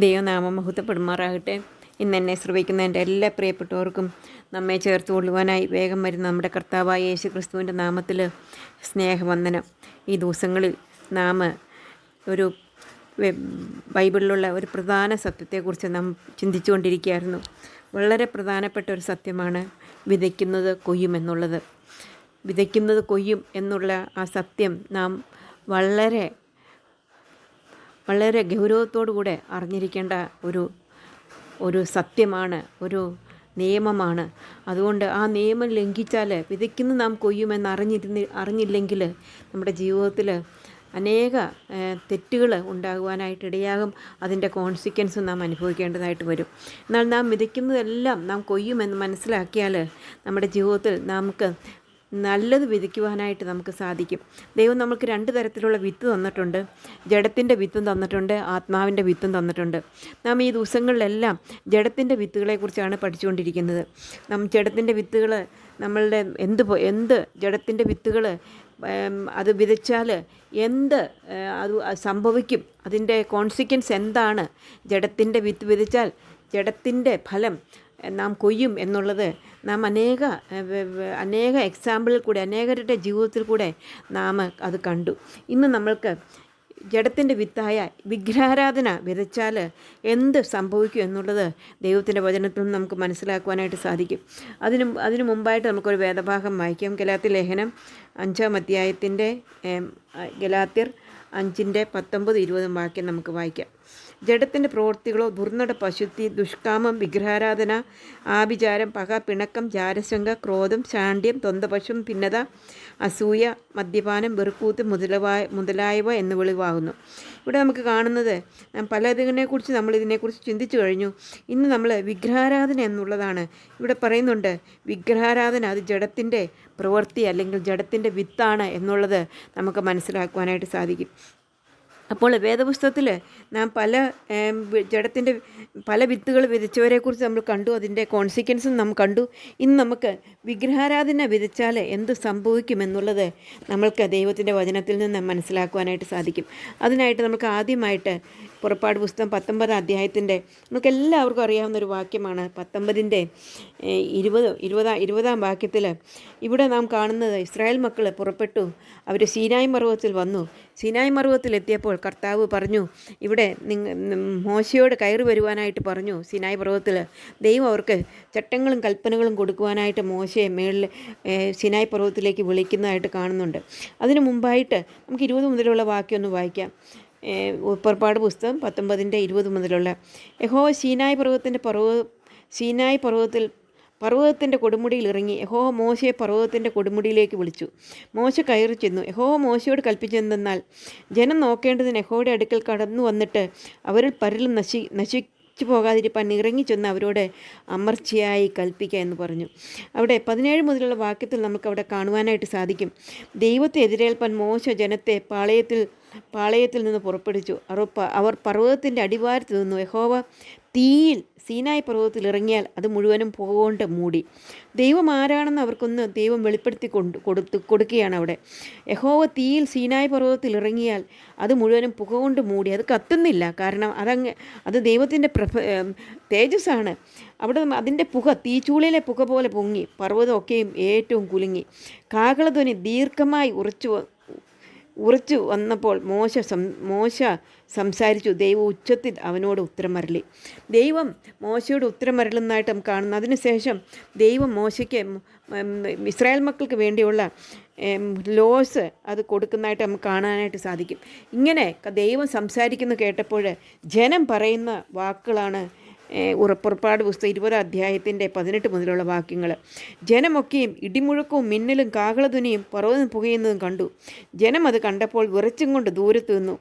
ദൈവനാമം മഹത്വപ്പെടുമാറാകട്ടെ. ഇന്ന് എന്നെ ശ്രവിക്കുന്ന എൻ്റെ എല്ലാ പ്രിയപ്പെട്ടവർക്കും നമ്മെ ചേർത്ത് കൊള്ളുവാനായി വേഗം വരുന്ന നമ്മുടെ കർത്താവായ യേശു ക്രിസ്തുവിൻ്റെ നാമത്തിൽ സ്നേഹവന്ദനം. ഈ ദിവസങ്ങളിൽ നാം ഒരു ബൈബിളിലുള്ള ഒരു പ്രധാന സത്യത്തെക്കുറിച്ച് നാം ചിന്തിച്ചുകൊണ്ടിരിക്കുകയായിരുന്നു. വളരെ പ്രധാനപ്പെട്ട ഒരു സത്യമാണ് വിതയ്ക്കുന്നത് കൊയ്യും എന്നുള്ളത്. വിതയ്ക്കുന്നത് കൊയ്യും എന്നുള്ള ആ സത്യം നാം വളരെ ഗൗരവത്തോടു കൂടെ അറിഞ്ഞിരിക്കേണ്ട ഒരു സത്യമാണ്, ഒരു നിയമമാണ്. അതുകൊണ്ട് ആ നിയമം ലംഘിച്ചാൽ വിതയ്ക്കുന്ന നാം കൊയ്യുമെന്ന് അറിഞ്ഞില്ലെങ്കിൽ നമ്മുടെ ജീവിതത്തിൽ അനേക തെറ്റുകൾ ഉണ്ടാകുവാനായിട്ട് ഇടയാകും. അതിൻ്റെ കോൺസിക്വൻസ് നാം അനുഭവിക്കേണ്ടതായിട്ട് വരും. എന്നാൽ നാം വിതയ്ക്കുന്നതെല്ലാം നാം കൊയ്യുമെന്ന് മനസ്സിലാക്കിയാൽ നമ്മുടെ ജീവിതത്തിൽ നമുക്ക് നല്ലത് വിതയ്ക്കുവാനായിട്ട് നമുക്ക് സാധിക്കും. ദൈവം നമുക്ക് രണ്ട് തരത്തിലുള്ള വിത്ത് തന്നിട്ടുണ്ട്. ജഡത്തിൻ്റെ വിത്തും തന്നിട്ടുണ്ട്, ആത്മാവിൻ്റെ വിത്തും തന്നിട്ടുണ്ട്. നാം ഈ ദിവസങ്ങളിലെല്ലാം ജഡത്തിൻ്റെ വിത്തുകളെക്കുറിച്ചാണ് പഠിച്ചുകൊണ്ടിരിക്കുന്നത്. ജഡത്തിൻ്റെ വിത്തുകൾ നമ്മളുടെ എന്ത് ജഡത്തിൻ്റെ വിത്തുകൾ അത് വിതച്ചാൽ അത് സംഭവിക്കും, അതിൻ്റെ കോൺസിക്വൻസ് എന്താണ്, ജഡത്തിൻ്റെ വിത്ത് വിതച്ചാൽ ജഡത്തിൻ്റെ ഫലം നാം കൊയ്യും എന്നുള്ളത് നാം അനേക എക്സാമ്പിളിൽ കൂടെ, അനേകരുടെ ജീവിതത്തിൽ കൂടെ നാം അത് കണ്ടു. ഇന്ന് നമ്മൾക്ക് ജഡത്തിൻ്റെ വിത്തായ വിഗ്രഹാരാധന വിതച്ചാൽ എന്ത് സംഭവിക്കും എന്നുള്ളത് ദൈവത്തിൻ്റെ വചനത്തിൽ നിന്ന് നമുക്ക് മനസ്സിലാക്കുവാനായിട്ട് സാധിക്കും. അതിനു മുമ്പായിട്ട് നമുക്കൊരു വേദഭാഗം വായിക്കാം. ഗലാത്യ ലേഖനം 5-ാം അധ്യായത്തിൻ്റെ ഗലാത്യർ 5:19-20 വാക്യം നമുക്ക് വായിക്കാം. ജഡത്തിൻ്റെ പ്രവൃത്തികളോ ദുർനടപ്പ്, അശുദ്ധി, ദുഷ്കാമം, വിഗ്രഹാരാധന, ആഭിചാരം, പക, പിണക്കം, ജാരശങ്ക, ക്രോധം, ശാഠ്യം, തൊന്തപക്ഷം, ഭിന്നത, അസൂയ, മദ്യപാനം, വെറുക്കൂത്ത് മുതലായവ എന്ന് വെളിവാകുന്നു. ഇവിടെ നമുക്ക് കാണുന്നത് പലതിനെക്കുറിച്ച് ഇതിനെക്കുറിച്ച് ചിന്തിച്ചു കഴിഞ്ഞു. ഇന്ന് നമ്മൾ വിഗ്രഹാരാധന എന്നുള്ളതാണ് ഇവിടെ പറയുന്നുണ്ട്. വിഗ്രഹാരാധന അത് ജഡത്തിൻ്റെ പ്രവൃത്തി അല്ലെങ്കിൽ ജഡത്തിൻ്റെ വിത്താണ് എന്നുള്ളത് നമുക്ക് മനസ്സിലാക്കുവാനായിട്ട് സാധിക്കും. അപ്പോൾ വേദപുസ്തകത്തിൽ നാം ജഡത്തിൻ്റെ പല വിത്തുകൾ വിതച്ചവരെക്കുറിച്ച് നമ്മൾ കണ്ടു, അതിൻ്റെ കോൺസിക്വൻസും നാം കണ്ടു. ഇന്ന് നമുക്ക് വിഗ്രഹാരാധന വിതച്ചാൽ എന്ത് സംഭവിക്കുമെന്നുള്ളത് നമ്മൾക്ക് ദൈവത്തിൻ്റെ വചനത്തിൽ നിന്ന് മനസ്സിലാക്കുവാനായിട്ട് സാധിക്കും. അതിനായിട്ട് നമുക്ക് ആദ്യമായിട്ട് പുറപ്പാട് പുസ്തകം 19-ാം അധ്യായത്തിൻ്റെ നമുക്ക് എല്ലാവർക്കും അറിയാവുന്നൊരു വാക്യമാണ്. 19-ന്റെ-20-ാം വാക്യത്തിൽ ഇവിടെ നാം കാണുന്നത് ഇസ്രായേൽ മക്കൾ പുറപ്പെട്ടു, അവർ സീനായി പർവ്വതത്തിൽ വന്നു. സീനായി പർവ്വതത്തിൽ എത്തിയപ്പോൾ കർത്താവ് പറഞ്ഞു, ഇവിടെ മോശയോട് കയറി വരുവാനായിട്ട് പറഞ്ഞു. സീനായി പർവ്വതത്തിൽ ദൈവം അവർക്ക് ചട്ടങ്ങളും കൽപ്പനകളും കൊടുക്കുവാനായിട്ട് മോശയെ മേളിൽ സീനായി പർവ്വതത്തിലേക്ക് വിളിക്കുന്നതായിട്ട് കാണുന്നുണ്ട്. അതിനു മുമ്പായിട്ട് നമുക്ക് 20 മുതലുള്ള വാക്യം ഒന്ന് വായിക്കാം. പുറപ്പാട് പുസ്തകം 19-20 മുതലുള്ള യഹോവ സീനായി പർവ്വതത്തിൻ്റെ കൊടുമുടിയിൽ ഇറങ്ങി. യഹോവ മോശയെ പർവ്വതത്തിൻ്റെ കൊടുമുടിയിലേക്ക് വിളിച്ചു. മോശ കയറി ചെന്നു. യഹോവ മോശയോട് കൽപ്പിച്ചെന്തെന്നാൽ, ജനം നോക്കേണ്ടതിന് യഹോവയുടെ അടുക്കൽ കടന്നു വന്നിട്ട് അവരിൽ പലരും നശിച്ചു പോകാതിരിപ്പാൻ ഇറങ്ങി ചെന്ന് അവരോട് അമർച്ചയായി കൽപ്പിക്കുക എന്ന് പറഞ്ഞു. അവിടെ 17 മുതലുള്ള വാക്യത്തിൽ നമുക്കവിടെ കാണുവാനായിട്ട് സാധിക്കും. ദൈവത്തെ എതിരേൽപ്പാൻ മോശ ജനത്തെ പാളയത്തിൽ നിന്ന് പുറപ്പെടുവിച്ചു. അവർ പർവ്വതത്തിൻ്റെ അടിവാരത്ത് നിന്നു. യഹോവ തീയിൽ സീനായി പർവ്വതത്തിൽ ഇറങ്ങിയാൽ അത് മുഴുവനും പുക കൊണ്ട് മൂടി. ദൈവം ആരാണെന്ന് അവർക്കൊന്ന് ദൈവം വെളിപ്പെടുത്തി കൊടുക്കുകയാണ് അവിടെ. യഹോവ തീയിൽ സീനായി പർവ്വതത്തിൽ ഇറങ്ങിയാൽ അത് മുഴുവനും പുക കൊണ്ട് മൂടി. അത് കത്തുന്നില്ല, കാരണം അത് ദൈവത്തിൻ്റെ തേജസ്സാണ്. അവിടെ അതിൻ്റെ പുക തീച്ചൂളിലെ പുക പോലെ പൊങ്ങി, പർവ്വതമൊക്കെയും ഏറ്റവും കുലുങ്ങി. കാഹളധ്വനി ദീർഘമായി ഉറച്ചു വന്നപ്പോൾ മോശ സംസാരിച്ചു. ദൈവം ഉച്ചത്തിൽ അവനോട് ഉത്തരമരളി. ദൈവം മോശയോട് ഉത്തരമരളുന്നതായിട്ട് നമുക്ക് കാണുന്നു. അതിനുശേഷം ദൈവം മോശയ്ക്ക് ഇസ്രായേൽ മക്കൾക്ക് വേണ്ടിയുള്ള ലോസ് അത് കൊടുക്കുന്നതായിട്ട് നമുക്ക് കാണാനായിട്ട് സാധിക്കും. ഇങ്ങനെ ദൈവം സംസാരിക്കുന്ന കേട്ടപ്പോൾ ജനം പറയുന്ന വാക്കുകളാണ് പുറപ്പാട് പുസ്തകം 20-ാം അധ്യായത്തിൻ്റെ 18 മുതലുള്ള വാക്യങ്ങൾ. ജനമൊക്കെയും ഇടിമുഴക്കവും മിന്നലും കാഹളധ്വനിയും പർവ്വതം പുകയുന്നതും കണ്ടു. ജനം അത് കണ്ടപ്പോൾ വിറച്ചും കൊണ്ട് ദൂരത്ത് നിന്നു.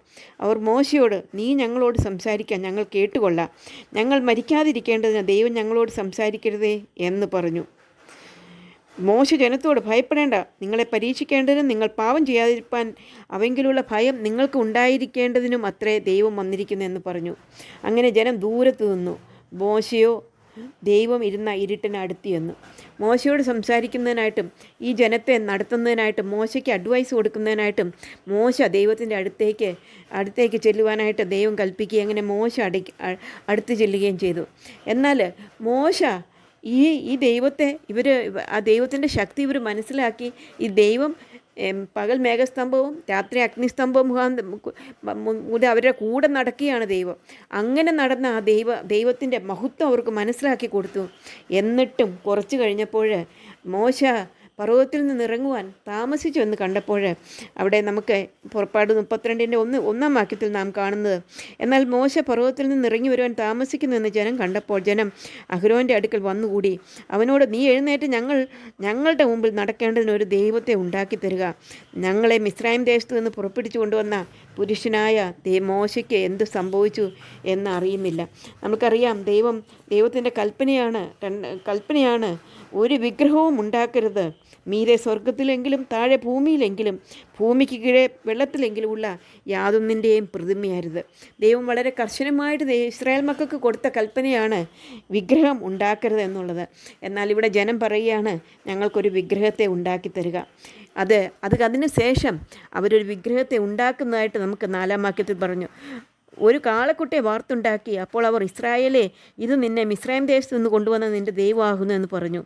അവർ മോശയോട്, നീ ഞങ്ങളോട് സംസാരിക്കാൻ ഞങ്ങൾ കേട്ടുകൊള്ളാം, ഞങ്ങൾ മരിക്കാതിരിക്കേണ്ടതിന് ദൈവം ഞങ്ങളോട് സംസാരിക്കരുതേ എന്ന് പറഞ്ഞു. മോശ ജനത്തോട്, ഭയപ്പെടേണ്ട, നിങ്ങളെ പരീക്ഷിക്കേണ്ടതിനും നിങ്ങൾ പാപം ചെയ്യാതിരിപ്പാൻ അവെങ്കിലുള്ള ഭയം നിങ്ങൾക്ക് ഉണ്ടായിരിക്കേണ്ടതിനും അത്രേ ദൈവം വന്നിരിക്കുന്നു എന്ന് പറഞ്ഞു. അങ്ങനെ ജനം ദൂരത്ത് നിന്നു. മോശയോ ദൈവം ഇരുന്ന ഇരുട്ടിന് അടുത്ത് ചെന്നു. മോശയോട് സംസാരിക്കുന്നതിനായിട്ടും ഈ ജനത്തെ നടത്തുന്നതിനായിട്ടും മോശയ്ക്ക് അഡ്വൈസ് കൊടുക്കുന്നതിനായിട്ടും മോശ ദൈവത്തിൻ്റെ അടുത്തേക്ക് ചെല്ലുവാനായിട്ട് ദൈവം കൽപ്പിക്കുകയും അങ്ങനെ മോശ അടുത്ത് ചെല്ലുകയും ചെയ്തു. എന്നാൽ മോശ ഈ ദൈവത്തെ ആ ദൈവത്തിൻ്റെ ശക്തി ഇവർ മനസ്സിലാക്കി. ഈ ദൈവം പകൽ മേഘസ്തംഭവും രാത്രി അഗ്നിസ്തംഭവും മൂലം അവരുടെ കൂടെ നടക്കുകയാണ് ദൈവം. അങ്ങനെ നടന്ന ആ ദൈവത്തിൻ്റെ മഹത്വം അവർക്ക് മനസ്സിലാക്കി കൊടുത്തു. എന്നിട്ടും കുറച്ച് കഴിഞ്ഞപ്പോൾ മോശ പർവ്വതത്തിൽ നിന്ന് ഇറങ്ങുവാൻ താമസിച്ചു എന്ന് കണ്ടപ്പോൾ അവിടെ നമുക്ക് പുറപ്പാട് 32-ന്റെ 1-ാം വാക്യത്തിൽ നാം കാണുന്നത്, എന്നാൽ മോശ പർവ്വതത്തിൽ നിന്ന് ഇറങ്ങി വരുവാൻ താമസിക്കുന്നുവെന്ന് ജനം കണ്ടപ്പോൾ ജനം അഹ്റോൻ്റെ അടുക്കൽ വന്നുകൂടി അവനോട്, നീ എഴുന്നേറ്റ് ഞങ്ങളുടെ മുമ്പിൽ നടക്കേണ്ടതിന് ഒരു ദൈവത്തെ ഉണ്ടാക്കി തരിക. ഞങ്ങളെ മിസ്രൈം ദേശത്ത് നിന്ന് പുറപ്പിടിച്ചു കൊണ്ടുവന്ന പുരുഷനായ മോശയ്ക്ക് എന്ത് സംഭവിച്ചു എന്ന് അറിയുന്നില്ല. നമുക്കറിയാം, ദൈവത്തിൻ്റെ കൽപ്പനയാണ് ഒരു വിഗ്രഹവും ഉണ്ടാക്കരുത്. മീതെ സ്വർഗത്തിലെങ്കിലും താഴെ ഭൂമിയിലെങ്കിലും ഭൂമിക്ക് കീഴെ വെള്ളത്തിലെങ്കിലും ഉള്ള യാതൊന്നിൻ്റെയും പ്രതിമയായിരുന്നു. ദൈവം വളരെ കർശനമായിട്ട് ഇസ്രായേൽ മക്കൾക്ക് കൊടുത്ത കൽപ്പനയാണ് വിഗ്രഹം ഉണ്ടാക്കരുത് എന്നുള്ളത്. എന്നാൽ ഇവിടെ ജനം പറയുകയാണ്, ഞങ്ങൾക്കൊരു വിഗ്രഹത്തെ ഉണ്ടാക്കി തരിക. അതിന് ശേഷം അവരൊരു വിഗ്രഹത്തെ ഉണ്ടാക്കുന്നതായിട്ട് നമുക്ക് 4-ാം വാക്യത്തിൽ പറഞ്ഞു. ഒരു കാളക്കുട്ടിയെ വാർത്തുണ്ടാക്കി. അപ്പോൾ അവർ, ഇസ്രായേലേ, ഇത് നിന്നെ മിസ്രൈം ദേശത്ത് നിന്ന് കൊണ്ടുവന്ന നിൻ്റെ ദൈവമാകുന്നു എന്ന് പറഞ്ഞു.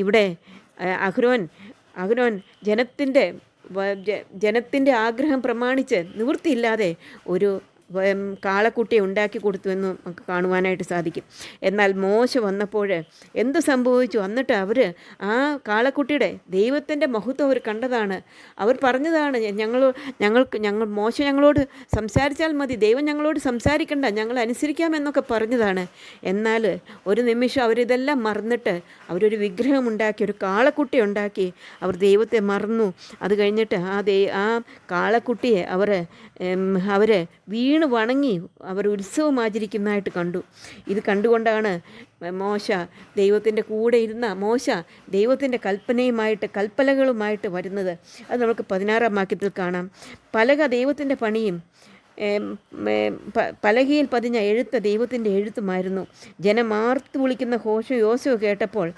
ഇവിടെ അഹ്റോൻ ജനത്തിൻ്റെ ആഗ്രഹം പ്രമാണിച്ച് നിവൃത്തിയില്ലാതെ ഒരു കാളക്കുട്ടിയെ ഉണ്ടാക്കി കൊടുത്തു എന്ന് നമുക്ക് കാണുവാനായിട്ട് സാധിക്കും. എന്നാൽ മോശ വന്നപ്പോൾ എന്ത് സംഭവിച്ചു? എന്നിട്ട് അവർ ആ കാളക്കുട്ടിയുടെ ദൈവത്തിൻ്റെ മഹത്വം അവർ കണ്ടതാണ്. അവർ പറഞ്ഞതാണ്, മോശ ഞങ്ങളോട് സംസാരിച്ചാൽ മതി, ദൈവം ഞങ്ങളോട് സംസാരിക്കണ്ട, ഞങ്ങൾ അനുസരിക്കാമെന്നൊക്കെ പറഞ്ഞതാണ്. എന്നാൽ ഒരു നിമിഷം അവരിതെല്ലാം മറന്നിട്ട് അവരൊരു വിഗ്രഹം ഉണ്ടാക്കി, ഒരു കാളക്കുട്ടി ഉണ്ടാക്കി. അവർ ദൈവത്തെ മറന്നു. അത് കഴിഞ്ഞിട്ട് ആ കാളക്കുട്ടിയെ അവർ വീണ് വണങ്ങി അവർ ഉത്സവം ആചരിക്കുന്നതായിട്ട് കണ്ടു. ഇത് കണ്ടുകൊണ്ടാണ് മോശ ദൈവത്തിൻ്റെ കൂടെ ഇരുന്ന മോശ ദൈവത്തിൻ്റെ കൽപ്പലകളുമായിട്ട് വരുന്നത്. അത് നമുക്ക് 16-ാം വാക്യത്തിൽ കാണാം. പലക ദൈവത്തിൻ്റെ പണിയും പലകയിൽ പതിഞ്ഞ എഴുത്ത് ദൈവത്തിൻ്റെ എഴുത്തുമായിരുന്നു. ജനം ആർത്തു വിളിക്കുന്ന യോശുവ കേട്ടപ്പോൾ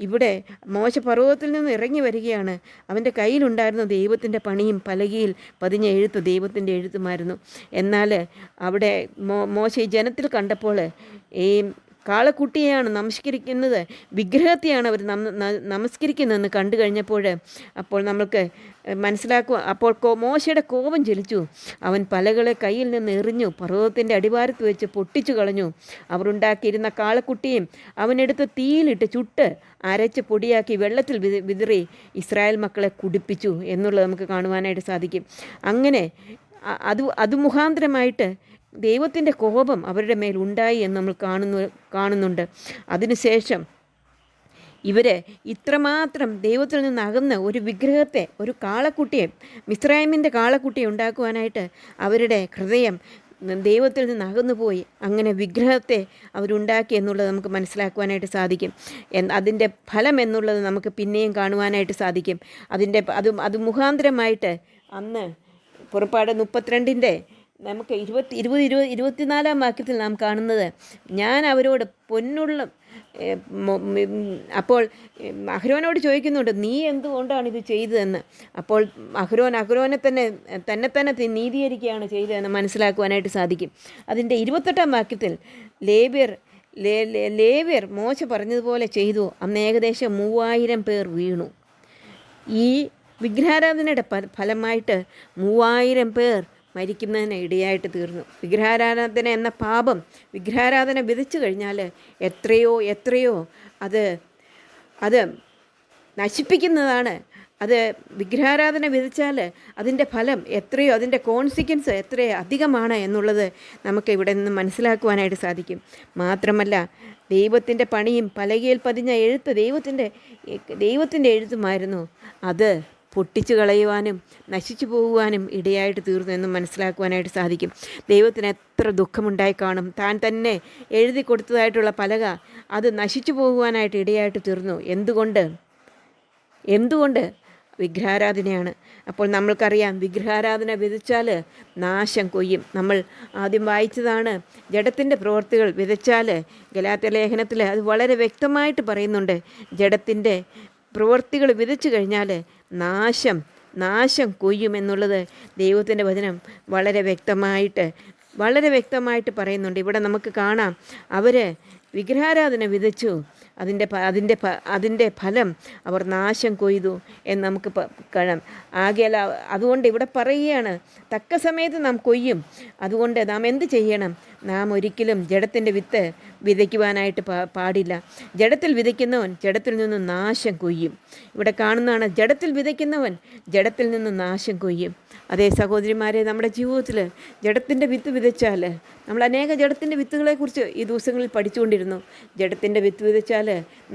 ഇവിടെ മോശ പർവ്വതത്തിൽ നിന്ന് ഇറങ്ങി വരികയാണ്. അവൻ്റെ കയ്യിലുണ്ടായിരുന്ന ദൈവത്തിൻ്റെ പണിയും പലകയിൽ പതിഞ്ഞ എഴുത്ത് ദൈവത്തിൻ്റെ എഴുത്തുമായിരുന്നു. എന്നാൽ അവിടെ മോശ ഈ ജനത്തിൽ കണ്ടപ്പോൾ ഈ കാളക്കുട്ടിയെയാണ് നമസ്കരിക്കുന്നത്, വിഗ്രഹത്തെയാണ് അവർ നമസ്കരിക്കുന്നതെന്ന് കണ്ടു കഴിഞ്ഞപ്പോൾ അപ്പോൾ നമ്മൾക്ക് മനസ്സിലാക്കുക. അപ്പോൾ മോശയുടെ കോപം ജ്വലിച്ചു. അവൻ പലകളെ കയ്യിൽ നിന്ന് എറിഞ്ഞു പർവ്വതത്തിൻ്റെ അടിവാരത്ത് വെച്ച് പൊട്ടിച്ചു കളഞ്ഞു. അവർ ഉണ്ടാക്കിയിരുന്ന കാളക്കുട്ടിയും അവനെടുത്ത് തീയിലിട്ട് ചുട്ട് അരച്ച് പൊടിയാക്കി വെള്ളത്തിൽ വിതറി ഇസ്രായേൽ മക്കളെ കുടിപ്പിച്ചു എന്നുള്ളത് നമുക്ക് കാണുവാനായിട്ട് സാധിക്കും. അങ്ങനെ അത് മുഖാന്തരമായിട്ട് ദൈവത്തിൻ്റെ കോപം അവരുടെ മേൽ ഉണ്ടായി എന്ന് നമ്മൾ കാണുന്നുണ്ട്. അതിനുശേഷം ഇത്രമാത്രം ദൈവത്തിൽ നിന്ന് അകന്ന് ഒരു വിഗ്രഹത്തെ, ഒരു കാളക്കുട്ടിയെ, മിസ്രൈമിൻ്റെ കാളക്കുട്ടിയെ ഉണ്ടാക്കുവാനായിട്ട് അവരുടെ ഹൃദയം ദൈവത്തിൽ നിന്ന് അകന്നുപോയി. അങ്ങനെ വിഗ്രഹത്തെ അവരുണ്ടാക്കി എന്നുള്ളത് നമുക്ക് മനസ്സിലാക്കുവാനായിട്ട് സാധിക്കും. അതിൻ്റെ ഫലം എന്നുള്ളത് നമുക്ക് പിന്നെയും കാണുവാനായിട്ട് സാധിക്കും. അത് മുഖാന്തരമായിട്ട് അന്ന് പുറപ്പാട് 32-ന്റെ നമുക്ക് 24-ാം വാക്യത്തിൽ നാം കാണുന്നത്, ഞാൻ അവരോട് പൊന്നുള്ള അപ്പോൾ അഹ്റോനോട് ചോദിക്കുന്നുണ്ട്, നീ എന്തുകൊണ്ടാണ് ഇത് ചെയ്തതെന്ന്. അപ്പോൾ അഹ്റോനെ തന്നെ നീതീകരിക്കുകയാണ് ചെയ്തതെന്ന് മനസ്സിലാക്കുവാനായിട്ട് സാധിക്കും. അതിൻ്റെ 28-ാം വാക്യത്തിൽ ലേവ്യർ മോശ പറഞ്ഞതുപോലെ ചെയ്തു. അന്ന് ഏകദേശം 3000 പേർ വീണു. ഈ വിഗ്രഹാരാധനയുടെ ഫലമായിട്ട് 3000 പേർ മരിക്കുന്നതിന് ഇടയായിട്ട് തീർന്നു. വിഗ്രഹാരാധന എന്ന പാപം, വിഗ്രഹാരാധന വിധിച്ചു കഴിഞ്ഞാൽ എത്രയോ അത് നശിപ്പിക്കുന്നതാണ്. വിഗ്രഹാരാധന വിധിച്ചാൽ അതിൻ്റെ ഫലം അതിൻ്റെ കോൺസിക്വൻസ് എത്ര അധികമാണ് എന്നുള്ളത് നമുക്ക് ഇവിടെ നിന്ന് മനസ്സിലാക്കുവാനായിട്ട് സാധിക്കും. മാത്രമല്ല, ദൈവത്തിൻ്റെ പണിയും പലകയിൽ പതിഞ്ഞ എഴുത്ത് ദൈവത്തിൻ്റെ എഴുത്തുമായിരുന്നു. അത് പൊട്ടിച്ചു കളയുവാനും നശിച്ചു പോകുവാനും ഇടയായിട്ട് തീർന്നു എന്ന് മനസ്സിലാക്കുവാനായിട്ട് സാധിക്കും. ദൈവത്തിന് എത്ര ദുഃഖമുണ്ടായി കാണും. താൻ തന്നെ എഴുതി കൊടുത്തതായിട്ടുള്ള പലക അത് നശിച്ചു പോകുവാനായിട്ട് ഇടയായിട്ട് തീർന്നു. എന്തുകൊണ്ട് വിഗ്രഹാരാധനയാണ്. അപ്പോൾ നമ്മൾക്കറിയാം, വിഗ്രഹാരാധന വിതച്ചാൽ നാശം കൊയ്യും. നമ്മൾ ആദ്യം വായിച്ചതാണ്, ജഡത്തിൻ്റെ പ്രവൃത്തികൾ വിതച്ചാൽ, ഗലാത്യ ലേഖനത്തിൽ അത് വളരെ വ്യക്തമായിട്ട് പറയുന്നുണ്ട്. ജഡത്തിൻ്റെ പ്രവൃത്തികൾ വിതച്ചു കഴിഞ്ഞാൽ നാശം കൊയ്യുമെന്നുള്ളത് ദൈവത്തിൻ്റെ വചനം വളരെ വ്യക്തമായിട്ട് പറയുന്നുണ്ട്. ഇവിടെ നമുക്ക് കാണാം, അവർ വിഗ്രഹാരാധന വിതച്ചു, അതിൻ്റെ ഫലം അവർ നാശം കൊയ്തു എന്ന് നമുക്ക് കാണാം. ആകയാൽ അതുകൊണ്ട് ഇവിടെ പറയുകയാണ്, തക്ക സമയത്ത് നാം കൊയ്യും. അതുകൊണ്ട് നാം എന്ത് ചെയ്യണം? നാം ഒരിക്കലും ജഡത്തിൻ്റെ വിത്ത് വിതയ്ക്കുവാനായിട്ട് പാടില്ല. ജഡത്തിൽ വിതയ്ക്കുന്നവൻ ജഡത്തിൽ നിന്ന് നാശം കൊയ്യും. ഇവിടെ കാണുന്നതാണ്, ജഡത്തിൽ വിതയ്ക്കുന്നവൻ ജഡത്തിൽ നിന്ന് നാശം കൊയ്യും. അതേ സഹോദരിമാരെ, നമ്മുടെ ജീവിതത്തിൽ ജഡത്തിൻ്റെ വിത്ത് വിതച്ചാൽ, നമ്മൾ അനേക ജഡത്തിൻ്റെ വിത്തുകളെക്കുറിച്ച് ഈ ദിവസങ്ങളിൽ പഠിച്ചുകൊണ്ടിരുന്നു. ജഡത്തിൻ്റെ വിത്ത് വിതച്ചാൽ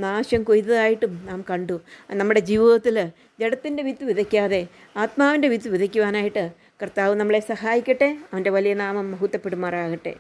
നാശം കൊയ്തതായിട്ടും നാം കണ്ടു. നമ്മുടെ ജീവിതത്തിൽ ജഡത്തിൻ്റെ വിത്ത് വിതയ്ക്കാതെ ആത്മാവിൻ്റെ വിത്ത് വിതയ്ക്കുവാനായിട്ട് കർത്താവ് നമ്മളെ സഹായിക്കട്ടെ. അവൻ്റെ വലിയ നാമം മഹത്വപ്പെടുമാറാകട്ടെ.